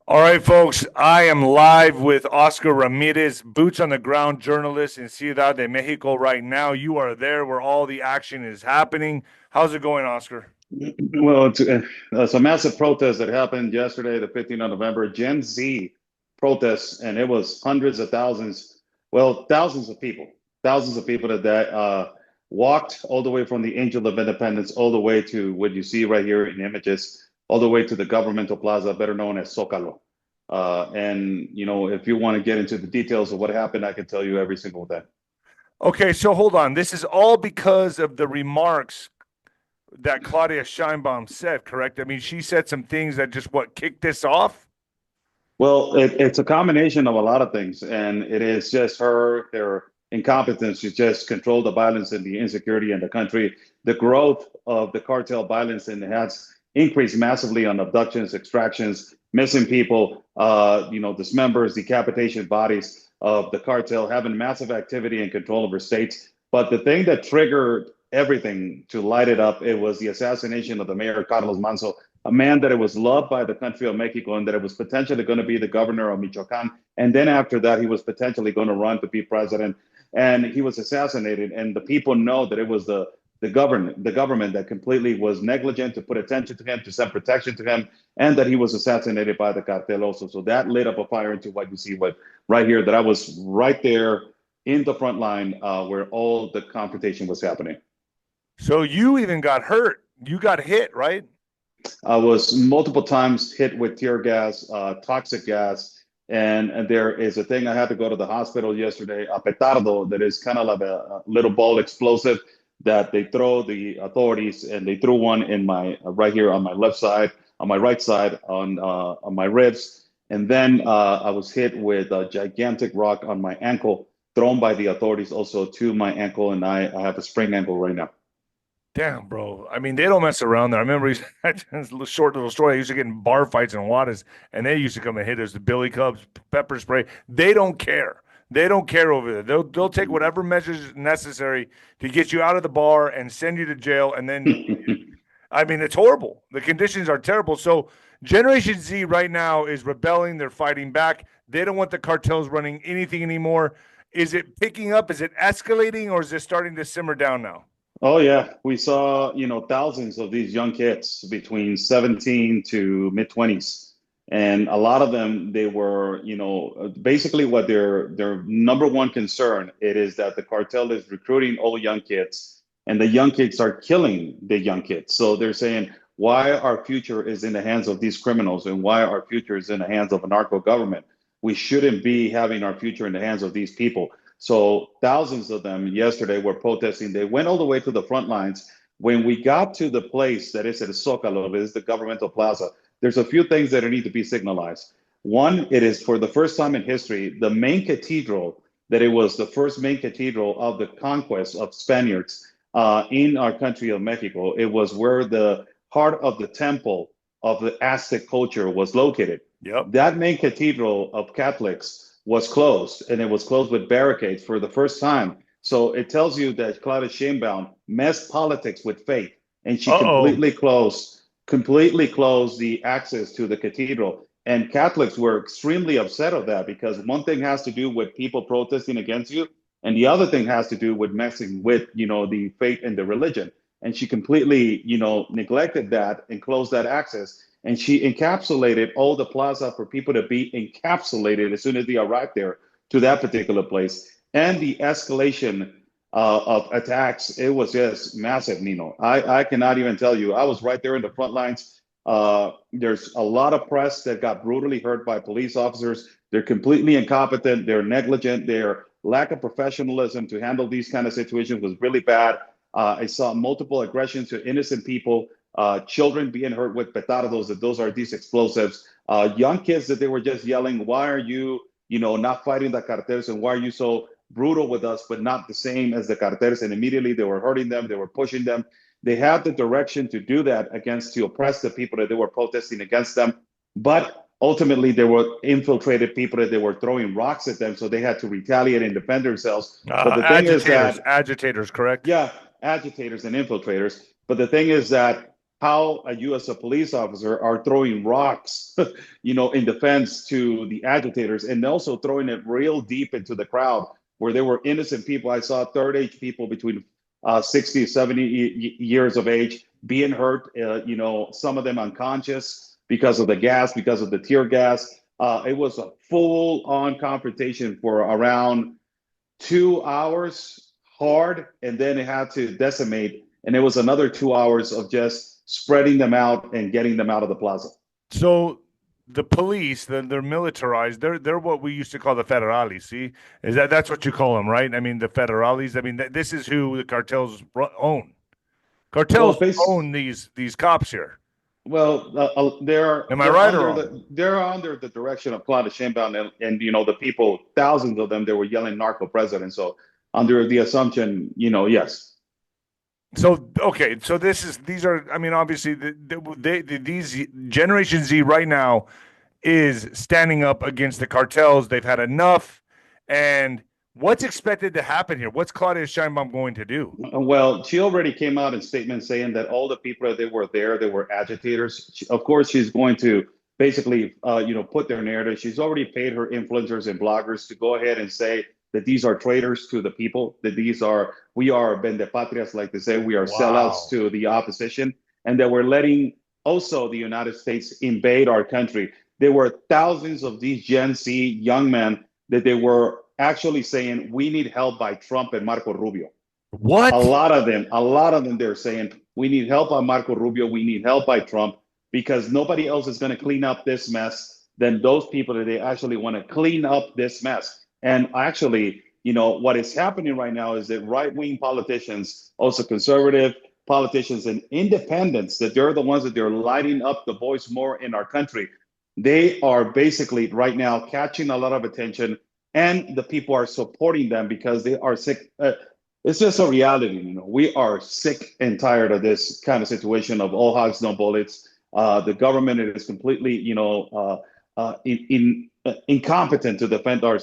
All right, folks, I am live with Oscar Ramirez, boots on the ground journalist in Ciudad de Mexico right now. You are there where all the action is happening. How's it going, Oscar? Well, it's a massive protest that happened yesterday, the 15th of November, Gen Z protests, and it was hundreds of thousands, well, thousands of people that walked all the way from the Angel of Independence, all the way to what you see right here in images, all the way to the governmental plaza, better known as Zócalo. And, if you want to get into the details of what happened, I can tell you every single day. Okay, so hold on. This is all because of the remarks that Claudia Sheinbaum said, correct? I mean, she said some things that just kicked this off? Well, it's a combination of a lot of things, and it is just their incompetence to just control the violence and the insecurity in the country. The growth of the cartel violence and it has increased massively on abductions, extractions, missing people, dismembers, decapitation bodies of the cartel, having massive activity and control over states. But the thing that triggered everything to light it up, it was the assassination of the mayor, Carlos Manzo, a man that it was loved by the country of Mexico and that it was potentially going to be the governor of Michoacan. And then after that, he was potentially going to run to be president. And he was assassinated. And the people know that it was the government that completely was negligent to put attention to him, to send protection to him, and that he was assassinated by the cartel also. So that lit up a fire into what you see right here, that I was right there in the front line where all the confrontation was happening. So you even got hurt. You got hit, right? I was multiple times hit with tear gas, toxic gas, and there is a thing I had to go to the hospital yesterday, a petardo that is kind of like a little ball explosive that they throw the authorities, and they threw one in my right here on my left side, on my right side, on my ribs, and then I was hit with a gigantic rock on my ankle, thrown by the authorities also to my ankle, and I have a sprained ankle right now. Damn, bro. I mean, they don't mess around there. I remember a short little story. I used to get in bar fights in Juarez, and they used to come and hit us, the Billy Cubs, pepper spray. They don't care. They don't care over there. They'll take whatever measures necessary to get you out of the bar and send you to jail. And then, I mean, it's horrible. The conditions are terrible. So, Generation Z right now is rebelling. They're fighting back. They don't want the cartels running anything anymore. Is it picking up? Is it escalating, or is it starting to simmer down now? Oh yeah, we saw, thousands of these young kids between 17 to mid 20s. And a lot of them, they were, basically what their number one concern it is that the cartel is recruiting all young kids and the young kids are killing the young kids. So they're saying why our future is in the hands of these criminals and why our future is in the hands of a narco government. We shouldn't be having our future in the hands of these people. So thousands of them yesterday were protesting. They went all the way to the front lines. When we got to the place that is at Zócalo, it is the governmental plaza, there's a few things that need to be signalized. One, it is for the first time in history, the main cathedral, that it was the first main cathedral of the conquest of Spaniards in our country of Mexico. It was where the heart of the temple of the Aztec culture was located. Yep. That main cathedral of Catholics was closed, and it was closed with barricades for the first time. So it tells you that Claudia Sheinbaum messed politics with faith, and she Uh-oh. completely closed the access to the cathedral. And Catholics were extremely upset of that because one thing has to do with people protesting against you, and the other thing has to do with messing with, the faith and the religion. And she completely, neglected that and closed that access. And she encapsulated all the plaza for people to be encapsulated as soon as they arrived there to that particular place. And the escalation of attacks, it was just massive, Nino. I cannot even tell you. I was right there in the front lines. There's a lot of press that got brutally hurt by police officers. They're completely incompetent. They're negligent. Their lack of professionalism to handle these kind of situations was really bad. I saw multiple aggressions to innocent people, children being hurt with petardos, that those are these explosives, young kids that they were just yelling, why are you, not fighting the cartels, and why are you so brutal with us, but not the same as the cartels? And immediately they were hurting them, they were pushing them. They had the direction to do that to oppress the people that they were protesting against them. But ultimately, there were infiltrated people that they were throwing rocks at them, so they had to retaliate and defend themselves. But the thing is Agitators, that, agitators, correct? yeah, agitators and infiltrators. But the thing is that how you as a police officer are throwing rocks, in defense to the agitators, and also throwing it real deep into the crowd where there were innocent people. I saw third age people between 60, 70 years of age being hurt, some of them unconscious because of the gas, because of the tear gas. It was a full on confrontation for around 2 hours hard, and then it had to decimate, and it was another 2 hours of just spreading them out and getting them out of the plaza. So the police, they're militarized. They're what we used to call the federales. See, that's what you call them, right? I mean, the federales. I mean, this is who the cartels own. Well, Cartels own these cops here. well, Am I right or wrong? they're under the direction of Claudia Sheinbaum, and the people, thousands of them, they were yelling "Narco president." So under the assumption, yes. So okay, so these are. I mean, obviously, these Generation Z right now is standing up against the cartels. They've had enough, and what's expected to happen here? What's Claudia Sheinbaum going to do? Well, she already came out in statements saying that all the people that were there, they were agitators. Of course, she's going to basically, put their narrative. She's already paid her influencers and bloggers to go ahead and say that these are traitors to the people, that we are 𝗵𝗶𝗶𝗹, like they say, we are sellouts Wow. to the opposition, and that we're letting also the United States invade our country. There were thousands of these Gen Z young men that they were actually saying, we need help by Trump and Marco Rubio. A What? lot of them, they're saying, we need help by Marco Rubio, we need help by Trump, because nobody else is going to clean up this mess than those people that they actually want to clean up this mess. And actually, what is happening right now is that right-wing politicians, also conservative politicians and independents, that they're the ones that they're lighting up the voice more in our country. They are basically right now catching a lot of attention, and the people are supporting them because they are sick. It's just a reality. We are sick and tired of this kind of situation of all hogs, no bullets. The government is completely, incompetent to defend our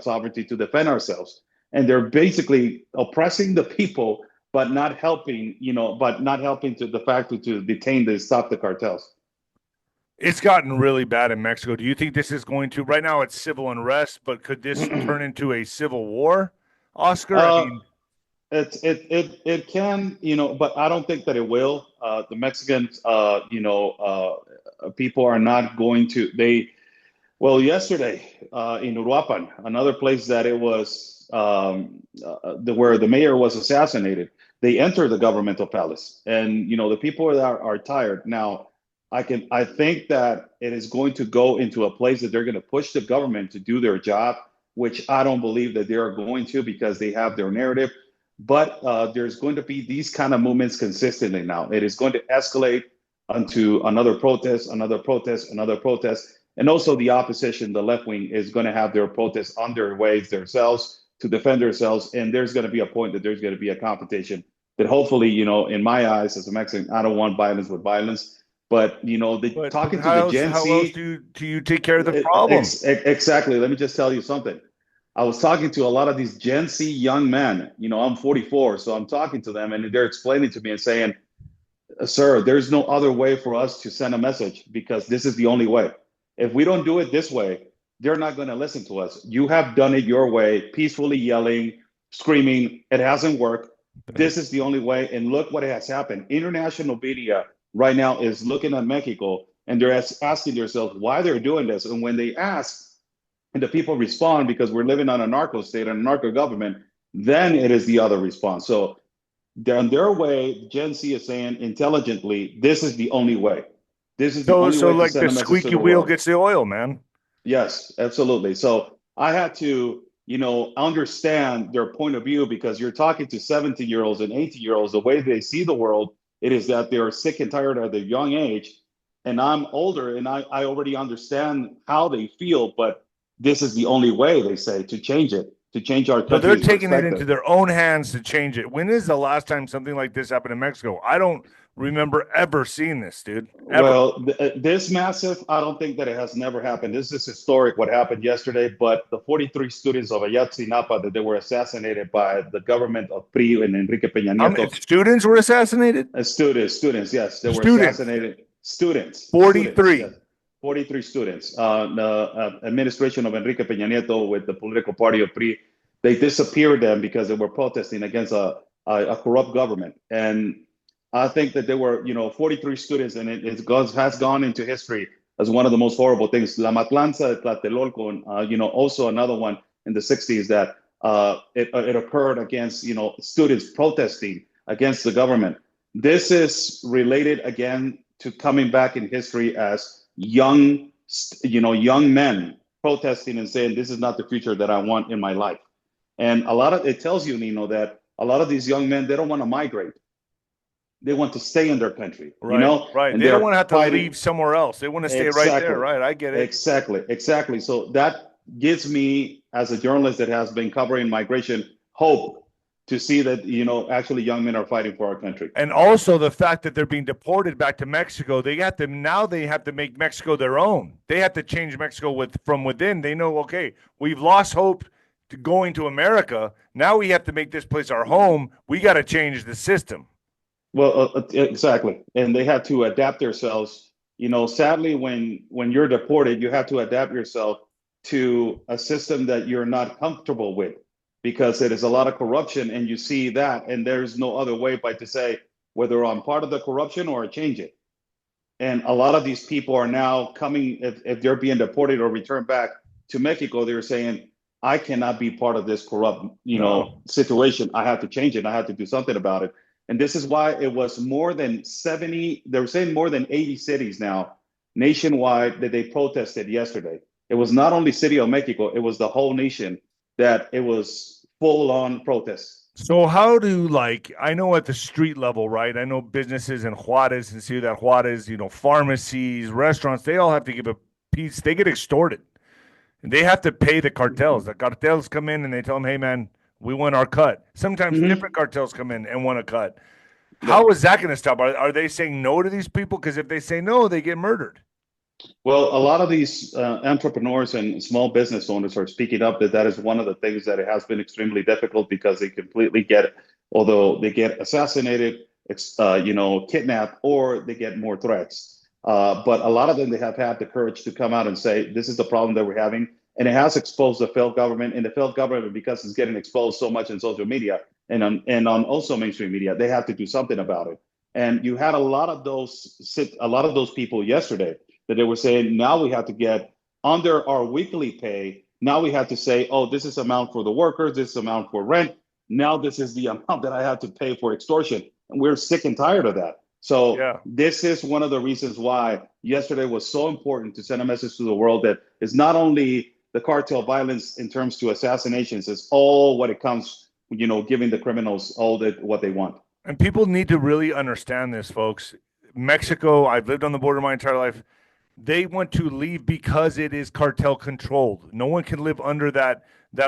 sovereignty, to defend ourselves, and they're basically oppressing the people, but not helping. To the fact to detain stop the cartels. It's gotten really bad in Mexico. Do you think this is going to, right now it's civil unrest, but could this turn into a civil war, Oscar? I Uh, mean, it can, but I don't think that it will. The Mexicans, people are not going to. Well, yesterday in 𝗬𝗏𝗏, another place that it was where the mayor was assassinated, they entered the governmental palace, and the people are tired now. I think that it is going to go into a place that they're going to push the government to do their job, which I don't believe that they are going to, because they have their narrative. But there's going to be these kind of movements consistently now. It is going to escalate onto another protest, another protest, another protest. And also the opposition, the left wing, is going to have their protests on their ways themselves to defend themselves. And there's going to be a point that there's going to be a confrontation that hopefully, in my eyes as a Mexican, I don't want violence with violence. But talking to the Gen how else Z, do you take care of the problem? exactly. Let me just tell you something. I was talking to a lot of these Gen Z young men. I'm 44, so I'm talking to them, and they're explaining to me and saying, "Sir, there's no other way for us to send a message, because this is the only way. If we don't do it this way, they're not going to listen to us. You have done it your way, peacefully yelling, screaming. It hasn't worked. This is the only way. And look what has happened. International media right now is looking at Mexico, and they're asking themselves why they're doing this. And when they ask, and the people respond, because we're living on a narco state and a narco government, then it is the other response. So on their way, Gen Z is saying intelligently, this is the only way. This is the only way to like send the a message to squeaky the wheel world. gets the oil, man. Yes, absolutely. So I had to, understand their point of view, because you're talking to 17-year-olds and 18-year-olds, the way they see the world, it is that they're sick and tired at their young age. And I'm older, and I already understand how they feel, but this is the only way, they say, to change it, to change our So they're country's taking it into perspective. their own hands to change it. When is the last time something like this happened in Mexico? I don't remember ever seeing this, dude. Ever. Well, this massive, I don't think that it has never happened. This is historic what happened yesterday, but the 43 students of 𝗬𝗏𝗏 that they were assassinated by the government of PRI and Enrique Peña How many Nieto. students were assassinated? Students, yes, they were Students. assassinated. Students, 43. yes. 43 students. The administration of Enrique Peña Nieto with the political party of PRI, they disappeared them because they were protesting against a corrupt government. And I think that there were, 43 students, and has gone into history as one of the most horrible things. La Matanza de Tlatelolco, also another one in the 60s that it occurred against, students protesting against the government. This is related again to coming back in history as young men protesting and saying, this is not the future that I want in my life. And it tells you, Nino, that a lot of these young men, they don't want to migrate. They want to stay in their country, right, Right. And they don't want to have to leave somewhere else. They want to stay right there, right? I get it. Exactly. So that gives me, as a journalist that has been covering migration, hope to see that, actually young men are fighting for our country. And also the fact that they're being deported back to Mexico, they have to make Mexico their own. They have to change Mexico from within. They know, okay, we've lost hope to going to America. Now we have to make this place our home. We got to change the system. Well, exactly. And they have to adapt themselves. Sadly, when you're deported, you have to adapt yourself to a system that you're not comfortable with, because there is a lot of corruption, and you see that, and there's no other way but to say whether I'm part of the corruption or change it. And a lot of these people are now coming, if they're being deported or returned back to Mexico, they're saying, I cannot be part of this corrupt, situation. I have to change it. I have to do something about it. And this is why it was more than 70, they were saying more than 80 cities now nationwide that they protested yesterday. It was not only City of Mexico, it was the whole nation that it was full on protests. So how do, I know at the street level, right? I know businesses in Juarez and Ciudad Juarez, pharmacies, restaurants, they all have to give a piece. They get extorted. And they have to pay the cartels. The cartels come in and they tell them, hey, man, we want our cut. Sometimes different cartels come in and want a cut. How is that going to stop? Are they saying no to these people? Because if they say no, they get murdered. Well, a lot of these entrepreneurs and small business owners are speaking up that is one of the things that it has been extremely difficult, because they completely although they get assassinated, kidnapped, or they get more threats. But a lot of them, they have had the courage to come out and say, this is the problem that we're having. And it has exposed the failed government, and the failed government, because it's getting exposed so much in social media and on also mainstream media, they have to do something about it. And you had a lot of those people yesterday that they were saying, now we have to get under our weekly pay. Now we have to say, oh, this is amount for the workers, this is amount for rent. Now this is the amount that I have to pay for extortion. And we're sick and tired of that. So This is one of the reasons why yesterday was so important to send a message to the world that it's not only the cartel violence in terms to assassinations, it's all what it comes, giving the criminals all what they want. And people need to really understand this, folks. Mexico, I've lived on the border my entire life. They want to leave because it is cartel controlled. No one can live under that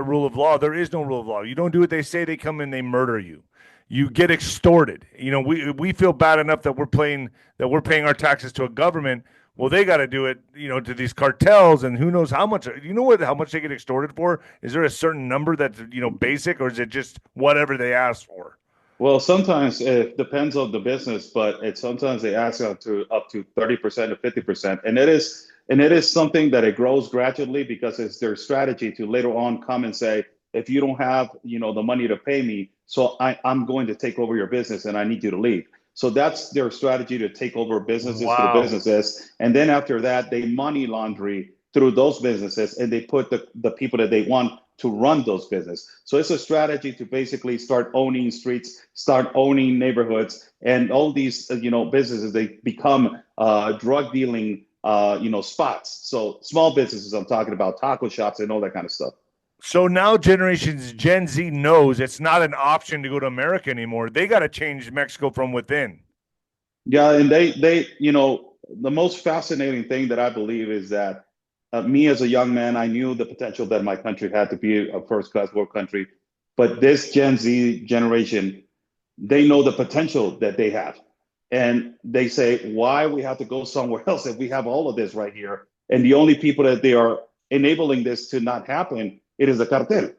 rule of law. There is no rule of law. You don't do what they say, they come in, they murder you. You get extorted. We feel bad enough that we're paying our taxes to a government. Well, they got to do it, to these cartels, and who knows how much. How much they get extorted for? Is there a certain number that's basic, or is it just whatever they ask for? Well, sometimes it depends on the business, but sometimes they ask up to 30% or 50%, and it is something that it grows gradually, because it's their strategy to later on come and say, if you don't have the money to pay me, so I'm going to take over your business and I need you to leave. So that's their strategy, to take over businesses through businesses. And then after that, they money laundry through those businesses, and they put the people that they want to run those businesses. So it's a strategy to basically start owning streets, start owning neighborhoods, and all these businesses, they become drug dealing spots. So small businesses, I'm talking about taco shops and all that kind of stuff. So now generations Gen Z knows it's not an option to go to America anymore. They got to change Mexico from within. Yeah, and they the most fascinating thing that I believe is that me as a young man, I knew the potential that my country had to be a first-class world country. But this Gen Z generation, they know the potential that they have. And they say, why we have to go somewhere else if we have all of this right here? And the only people that they are enabling this to not happen, it is the cartel.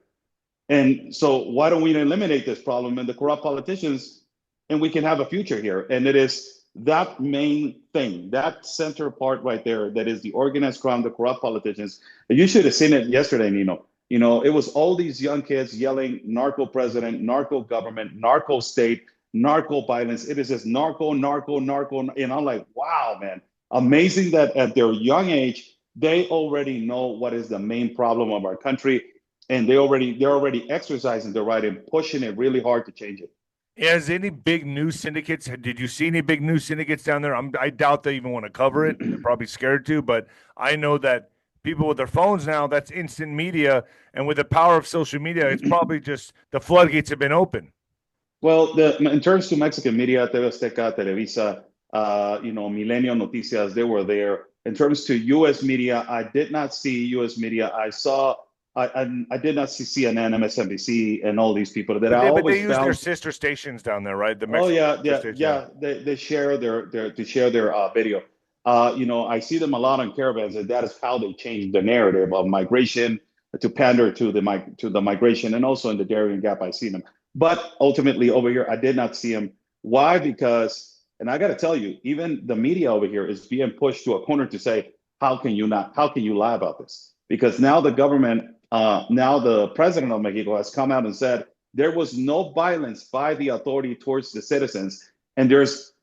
And so why don't we eliminate this problem and the corrupt politicians, and we can have a future here? And it is that main thing, that center part right there, that is the organized crime, the corrupt politicians. You should have seen it yesterday, Nino. You know, it was all these young kids yelling, narco president, narco government, narco state, narco violence. It is just narco, narco, narco. And I'm like, wow, man, amazing that at their young age, they already know what is the main problem of our country. And they're already exercising the right and pushing it really hard to change it. Has any big news syndicates? Did you see any big news syndicates down there? I doubt they even want to cover it. They're probably scared to, but I know that people with their phones now, that's instant media, and with the power of social media, it's probably just the floodgates have been open. Well, in terms to Mexican media, TV Azteca, Televisa, Milenio Noticias, they were there. In terms to U.S. media, I did not see U.S. media. I did not see CNN, MSNBC, and all these people that but they use their sister stations down there, right? They share their video. I see them a lot on caravans, and that is how they change the narrative of migration to pander to the migration, and also in the Darien Gap, I see them. But ultimately, over here, I did not see them. Why? Because, and I got to tell you, even the media over here is being pushed to a corner to say, how can you lie about this? Because now the government, now the president of Mexico has come out and said there was no violence by the authority towards the citizens, and there's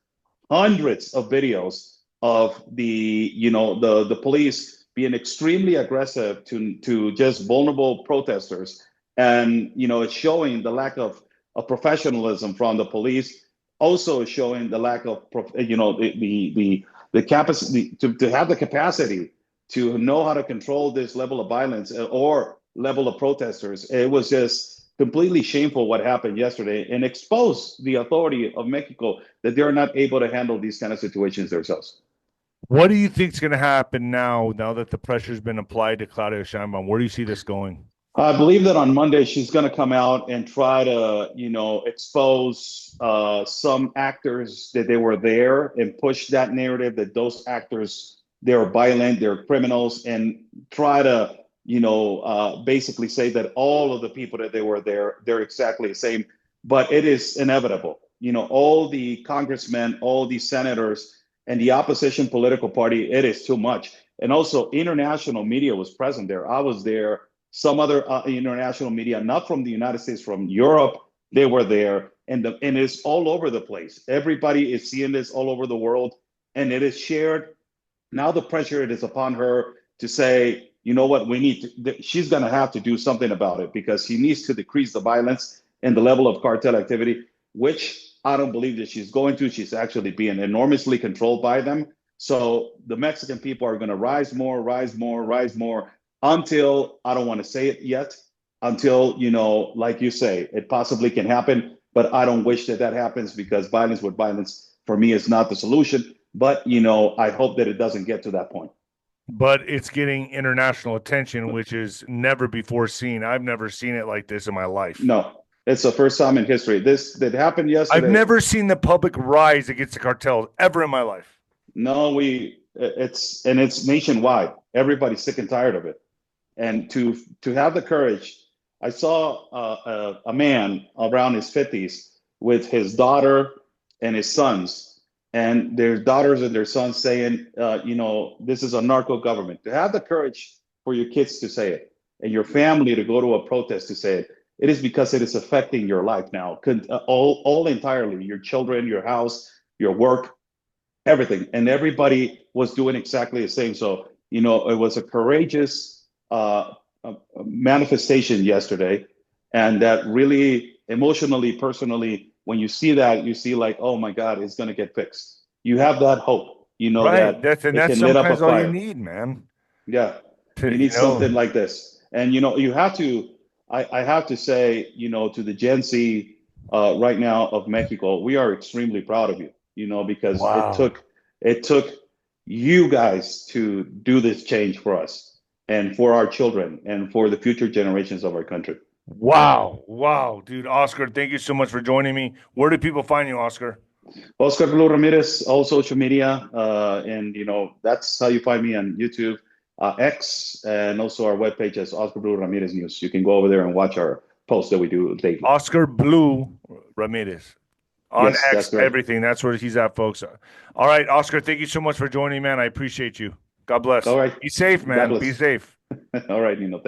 hundreds of videos of the police being extremely aggressive to just vulnerable protesters, and it's showing the lack of professionalism from the police. Also showing the lack of the capacity to have the capacity to know how to control this level of violence or level of protesters. It was just completely shameful what happened yesterday, and exposed the authority of Mexico that they're not able to handle these kind of situations themselves. What do you think is going to happen now that the pressure's been applied to Claudia Sheinbaum? Where do you see this going? I believe that on Monday she's going to come out and try to, expose some actors that they were there and push that narrative that those actors, they're violent, they're criminals, and try to, basically say that all of the people that they were there, they're exactly the same. But it is inevitable. All the congressmen, all the senators, and the opposition political party, it is too much. And also international media was present there. I was there. Some other international media, not from the United States, from Europe, they were there. And it's all over the place. Everybody is seeing this all over the world, and it is shared. Now the pressure it is upon her to say, you know what, she's going to have to do something about it, because she needs to decrease the violence and the level of cartel activity, which I don't believe that she's going to. She's actually being enormously controlled by them. So the Mexican people are going to rise more, until, I don't want to say it yet, until, like you say, it possibly can happen. But I don't wish that happens, because violence with violence, for me, is not the solution. But, I hope that it doesn't get to that point. But it's getting international attention, which is never before seen. I've never seen it like this in my life. No. It's the first time in history. This that happened yesterday. I've never seen the public rise against the cartels ever in my life. No, it's nationwide. Everybody's sick and tired of it. And to have the courage, I saw a man around his 50s with his daughter and his sons, and their daughters and their sons saying, this is a narco government. To have the courage for your kids to say it, and your family to go to a protest to say it, it is because it is affecting your life now, all entirely, your children, your house, your work, everything. And everybody was doing exactly the same. So, it was a courageous manifestation yesterday. And that really emotionally, personally, when you see that, you see like, oh my God, it's going to get fixed. You have that hope, right. that that's sometimes all you need, man. Yeah. You need something like this. And, you have to, I have to say, to the Gen Z right now of Mexico, we are extremely proud of you, because wow. It took you guys to do this change for us and for our children and for the future generations of our country. Wow. Dude, Oscar, thank you so much for joining me. Where do people find you, Oscar? Oscar Blue Ramirez, all social media, and that's how you find me on YouTube, X, and also our webpage is Oscar Blue Ramirez News. You can go over there and watch our posts that we do daily. Oscar Blue Ramirez on Yes, that's X, correct. everything. That's where he's at, folks. All right, Oscar, thank you so much for joining, man. I appreciate you. God bless. All right. Be safe, God man. bless. Be safe. All right, Nino. Thank